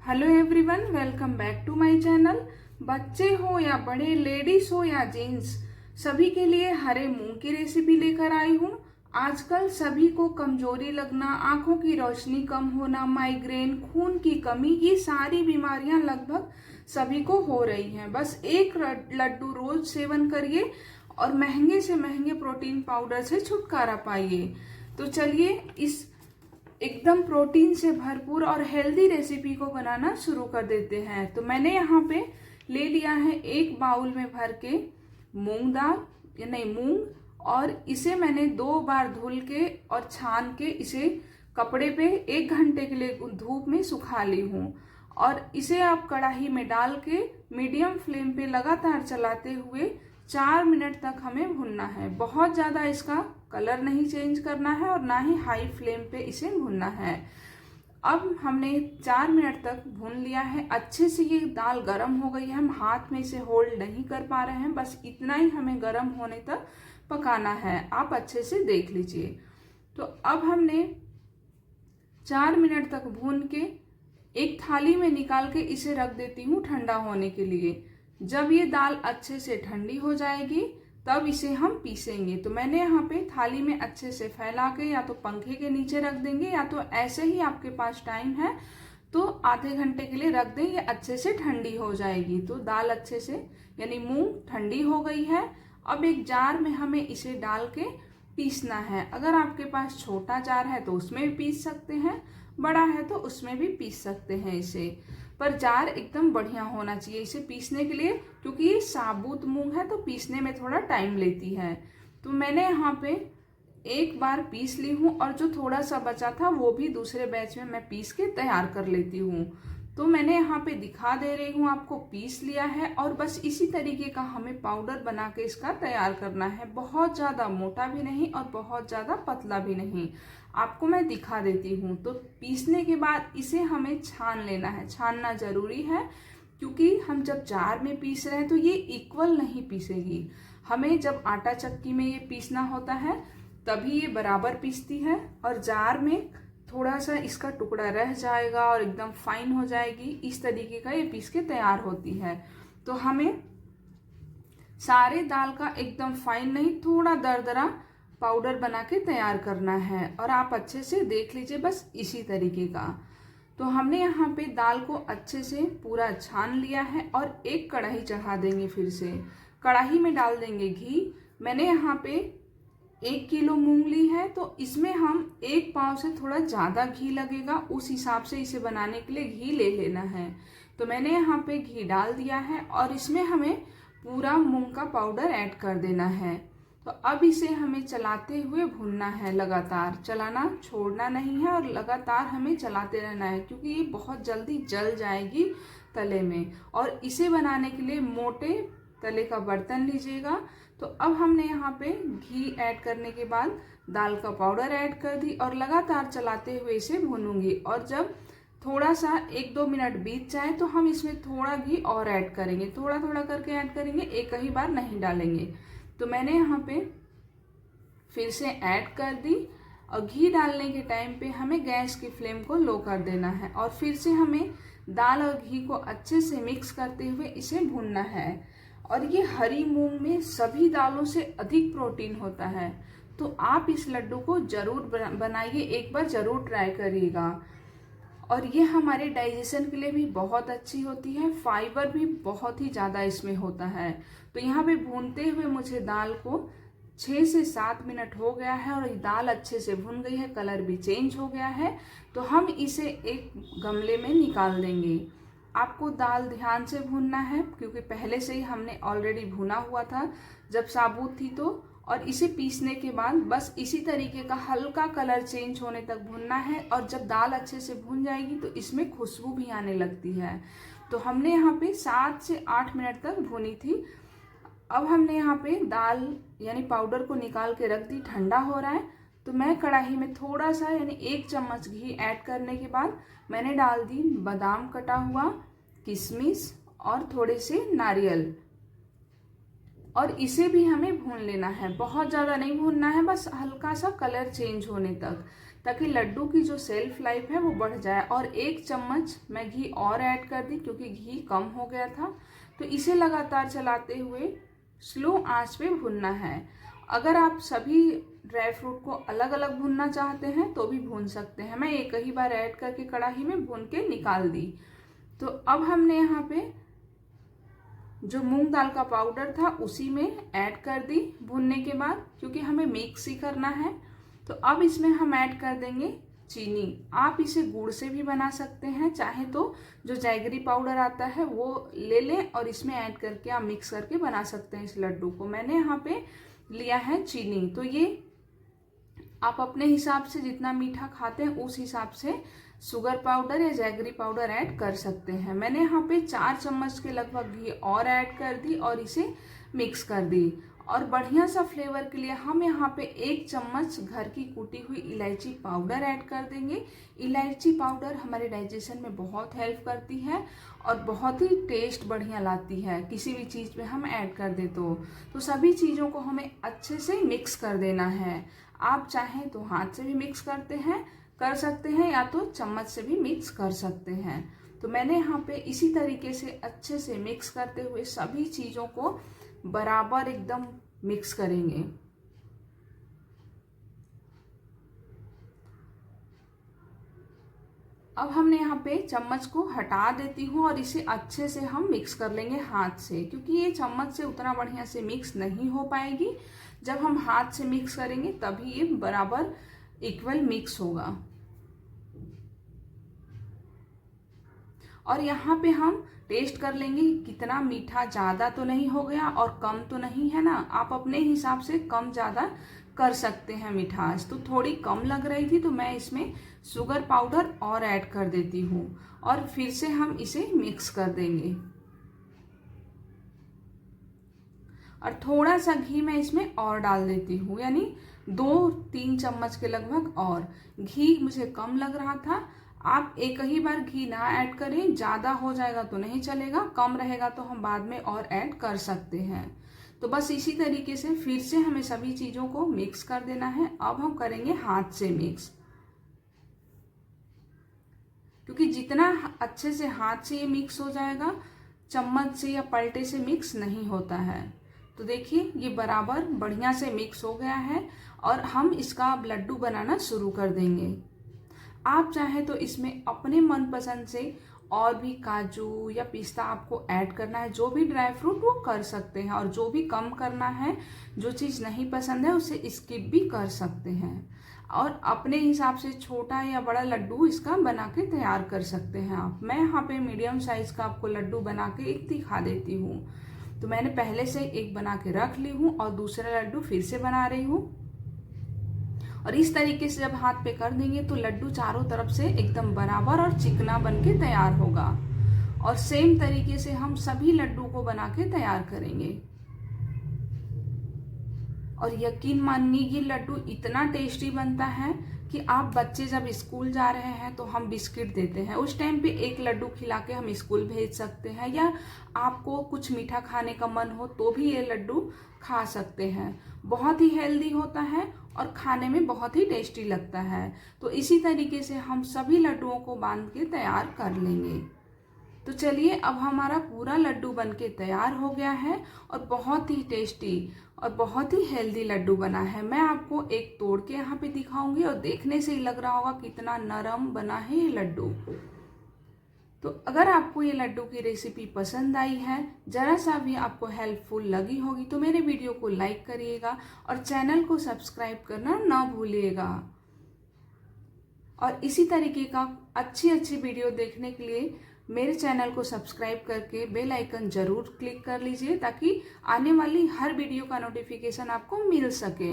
Hello everyone, welcome back to my channel. बच्चे हो या बड़े, लेडीज हो या जेंट्स, सभी के लिए हरे मूंग की रेसिपी लेकर आई हूँ। आजकल सभी को कमजोरी लगना, आंखों की रोशनी कम होना, माइग्रेन, खून की कमी, ये सारी बीमारियां लगभग सभी को हो रही हैं। बस एक लड्डू रोज सेवन करिए और महंगे से महंगे प्रोटीन पाउडर से छुटकारा पाइए। तो चलिए इस एकदम प्रोटीन से भरपूर और हेल्दी रेसिपी को बनाना शुरू कर देते हैं। तो मैंने यहाँ पे ले लिया है एक बाउल में भर के मूंग दाल, या नहीं मूंग, और इसे मैंने 2 बार धुल के और छान के इसे कपड़े पे 1 घंटे के लिए धूप में सुखा ली हूँ। और इसे आप कढ़ाई में डाल के मीडियम फ्लेम पे लगातार चलाते हुए 4 मिनट तक हमें भूनना है। बहुत ज्यादा इसका कलर नहीं चेंज करना है और ना ही हाई फ्लेम पे इसे भूनना है। अब हमने 4 मिनट तक भून लिया है। अच्छे से ये दाल गर्म हो गई है, हम हाथ में इसे होल्ड नहीं कर पा रहे हैं, बस इतना ही हमें गर्म होने तक पकाना है। आप अच्छे से देख लीजिए। तो अब हमने 4 मिनट तक भून के एक थाली में निकाल के इसे रख देती हूँ ठंडा होने के लिए। जब ये दाल अच्छे से ठंडी हो जाएगी तब इसे हम पीसेंगे। तो मैंने यहाँ पे थाली में अच्छे से फैला के या तो पंखे के नीचे रख देंगे, या तो ऐसे ही आपके पास टाइम है तो आधे घंटे के लिए रख दें, ये अच्छे से ठंडी हो जाएगी। तो दाल अच्छे से यानी मूंग ठंडी हो गई है। अब एक जार में हमें इसे डाल के पीसना है। अगर आपके पास छोटा जार है तो उसमें भी पीस सकते हैं, बड़ा है तो उसमें भी पीस सकते हैं इसे। पर जार एकदम बढ़िया होना चाहिए इसे पीसने के लिए, क्योंकि ये साबुत मूंग है तो पीसने में थोड़ा टाइम लेती है। तो मैंने यहाँ पे एक बार पीस ली हूँ और जो थोड़ा सा बचा था वो भी दूसरे बैच में मैं पीस के तैयार कर लेती हूँ। तो मैंने यहाँ पे दिखा दे रही हूँ आपको, पीस लिया है और बस इसी तरीके का हमें पाउडर बना के इसका तैयार करना है। बहुत ज्यादा मोटा भी नहीं और बहुत ज्यादा पतला भी नहीं, आपको मैं दिखा देती हूँ। तो पीसने के बाद इसे हमें छान लेना है। छानना जरूरी है क्योंकि हम जब जार में पीस रहे हैं तो ये इक्वल नहीं पीसेगी। हमें जब आटा चक्की में ये पीसना होता है तभी ये बराबर पीसती है, और जार में थोड़ा सा इसका टुकड़ा रह जाएगा और एकदम फाइन हो जाएगी। इस तरीके का ये पीस के तैयार होती है। तो हमें सारे दाल का एकदम फाइन नहीं, थोड़ा दरदरा पाउडर बना के तैयार करना है। और आप अच्छे से देख लीजिए, बस इसी तरीके का। तो हमने यहाँ पे दाल को अच्छे से पूरा छान लिया है और एक कढ़ाई चढ़ा देंगे। फिर से कढ़ाई में डाल देंगे घी। मैंने यहाँ पे 1 किलो मूंग ली है तो इसमें हम 1 पाव से थोड़ा ज्यादा घी लगेगा, उस हिसाब से इसे बनाने के लिए घी ले लेना है। तो मैंने यहाँ पे घी डाल दिया है और इसमें हमें पूरा मूंग का पाउडर ऐड कर देना है। तो अब इसे हमें चलाते हुए भूनना है, लगातार चलाना छोड़ना नहीं है और लगातार हमें चलाते रहना है, क्योंकि ये बहुत जल्दी जल जाएगी तले में। और इसे बनाने के लिए मोटे तले का बर्तन लीजिएगा। तो अब हमने यहाँ पे घी ऐड करने के बाद दाल का पाउडर ऐड कर दी और लगातार चलाते हुए इसे भूनूंगी। और जब थोड़ा सा 1-2 मिनट बीत जाए तो हम इसमें थोड़ा घी और ऐड करेंगे, थोड़ा थोड़ा करके ऐड करेंगे, एक ही बार नहीं डालेंगे। तो मैंने यहाँ पे फिर से ऐड कर दी। और घी डालने के टाइम पे हमें गैस की फ्लेम को लो कर देना है और फिर से हमें दाल और घी को अच्छे से मिक्स करते हुए इसे भूनना है। और ये हरी मूंग में सभी दालों से अधिक प्रोटीन होता है, तो आप इस लड्डू को जरूर बनाइए, एक बार जरूर ट्राई करिएगा। और ये हमारे डाइजेशन के लिए भी बहुत अच्छी होती है, फाइबर भी बहुत ही ज़्यादा इसमें होता है। तो यहाँ पे भूनते हुए मुझे दाल को 6 से 7 मिनट हो गया है और ये दाल अच्छे से भुन गई है, कलर भी चेंज हो गया है। तो हम इसे एक गमले में निकाल देंगे। आपको दाल ध्यान से भूनना है क्योंकि पहले से ही हमने ऑलरेडी भुना हुआ था जब साबुत थी तो। और इसे पीसने के बाद बस इसी तरीके का हल्का कलर चेंज होने तक भूनना है। और जब दाल अच्छे से भून जाएगी तो इसमें खुशबू भी आने लगती है। तो हमने यहाँ पे 7 से 8 मिनट तक भुनी थी। अब हमने यहाँ पे दाल यानी पाउडर को निकाल के रख दी, ठंडा हो रहा है। तो मैं कढ़ाई में थोड़ा सा यानी 1 चम्मच घी ऐड करने के बाद मैंने डाल दी बादाम कटा हुआ, किशमिश और थोड़े से नारियल। और इसे भी हमें भून लेना है, बहुत ज़्यादा नहीं भूनना है, बस हल्का सा कलर चेंज होने तक। ताकि लड्डू की जो सेल्फ लाइफ है वो बढ़ जाए। और 1 चम्मच मैं घी और ऐड कर दी क्योंकि घी कम हो गया था। तो इसे लगातार चलाते हुए स्लो आंच पे भूनना है। अगर आप सभी ड्राई फ्रूट को अलग अलग भूनना चाहते हैं तो भी भून सकते हैं। मैं एक ही बार ऐड करके कढ़ाई में भून के निकाल दी। तो अब हमने यहाँ पे जो मूंग दाल का पाउडर था उसी में ऐड कर दी भूनने के बाद, क्योंकि हमें मिक्स ही करना है। तो अब इसमें हम ऐड कर देंगे चीनी। आप इसे गुड़ से भी बना सकते हैं, चाहे तो जो जैगरी पाउडर आता है वो ले लें और इसमें ऐड करके आप मिक्स करके बना सकते हैं इस लड्डू को। मैंने यहाँ पे लिया है चीनी। तो ये आप अपने हिसाब से जितना मीठा खाते हैं उस हिसाब से शुगर पाउडर या जैगरी पाउडर ऐड कर सकते हैं। मैंने यहाँ पे 4 चम्मच के लगभग घी और ऐड कर दी और इसे मिक्स कर दी। और बढ़िया सा फ्लेवर के लिए हम यहाँ पे 1 चम्मच घर की कूटी हुई इलायची पाउडर ऐड कर देंगे। इलायची पाउडर हमारे डाइजेशन में बहुत हेल्प करती है और बहुत ही टेस्ट बढ़िया लाती है किसी भी चीज़ में हम ऐड कर दे तो सभी चीज़ों को हमें अच्छे से मिक्स कर देना है। आप चाहें तो हाथ से भी मिक्स कर सकते हैं या तो चम्मच से भी मिक्स कर सकते हैं। तो मैंने यहाँ पे इसी तरीके से अच्छे से मिक्स करते हुए सभी चीज़ों को बराबर एकदम मिक्स करेंगे। अब हमने यहाँ पे चम्मच को हटा देती हूँ और इसे अच्छे से हम मिक्स कर लेंगे हाथ से, क्योंकि ये चम्मच से उतना बढ़िया से मिक्स नहीं हो पाएगी। जब हम हाथ से मिक्स करेंगे तभी ये बराबर इक्वल मिक्स होगा। और यहाँ पे हम टेस्ट कर लेंगे कितना मीठा, ज़्यादा तो नहीं हो गया और कम तो नहीं है ना। आप अपने हिसाब से कम ज़्यादा कर सकते हैं मिठास। तो थोड़ी कम लग रही थी तो मैं इसमें शुगर पाउडर और ऐड कर देती हूँ और फिर से हम इसे मिक्स कर देंगे। और थोड़ा सा घी मैं इसमें और डाल देती हूँ, यानी 2-3 चम्मच के लगभग। और घी मुझे कम लग रहा था। आप एक ही बार घी ना ऐड करें, ज़्यादा हो जाएगा तो नहीं चलेगा, कम रहेगा तो हम बाद में और ऐड कर सकते हैं। तो बस इसी तरीके से फिर से हमें सभी चीज़ों को मिक्स कर देना है। अब हम करेंगे हाथ से मिक्स, क्योंकि जितना अच्छे से हाथ से ये मिक्स हो जाएगा, चम्मच से या पलटे से मिक्स नहीं होता है। तो देखिए ये बराबर बढ़िया से मिक्स हो गया है और हम इसका अब लड्डू बनाना शुरू कर देंगे। आप चाहें तो इसमें अपने मनपसंद से और भी काजू या पिस्ता आपको ऐड करना है, जो भी ड्राई फ्रूट वो कर सकते हैं। और जो भी कम करना है, जो चीज़ नहीं पसंद है उसे स्किप भी कर सकते हैं। और अपने हिसाब से छोटा या बड़ा लड्डू इसका बना के तैयार कर सकते हैं आप। मैं यहाँ पे मीडियम साइज का आपको लड्डू बना के एक दिखा देती हूँ। तो मैंने पहले से एक बना के रख ली हूँ और दूसरा लड्डू फिर से बना रही हूँ। और इस तरीके से जब हाथ पे कर देंगे तो लड्डू चारों तरफ से एकदम बराबर और चिकना बन के तैयार होगा। और सेम तरीके से हम सभी लड्डू को बना के तैयार करेंगे। और यकीन मानिए ये लड्डू इतना टेस्टी बनता है कि आप बच्चे जब स्कूल जा रहे हैं तो हम बिस्किट देते हैं, उस टाइम पे एक लड्डू खिला के हम स्कूल भेज सकते हैं। या आपको कुछ मीठा खाने का मन हो तो भी ये लड्डू खा सकते हैं। बहुत ही हेल्दी होता है और खाने में बहुत ही टेस्टी लगता है। तो इसी तरीके से हम सभी लड्डुओं को बांध के तैयार कर लेंगे। तो चलिए अब हमारा पूरा लड्डू बन के तैयार हो गया है और बहुत ही टेस्टी और बहुत ही हेल्दी लड्डू बना है। मैं आपको एक तोड़ के यहाँ पे दिखाऊंगी और देखने से ही लग रहा होगा कितना नरम बना है ये लड्डू। तो अगर आपको ये लड्डू की रेसिपी पसंद आई है, जरा सा भी आपको हेल्पफुल लगी होगी तो मेरे वीडियो को लाइक करिएगा और चैनल को सब्सक्राइब करना ना भूलिएगा। और इसी तरीके का अच्छी वीडियो देखने के लिए मेरे चैनल को सब्सक्राइब करके बेल आइकन जरूर क्लिक कर लीजिए, ताकि आने वाली हर वीडियो का नोटिफिकेशन आपको मिल सके।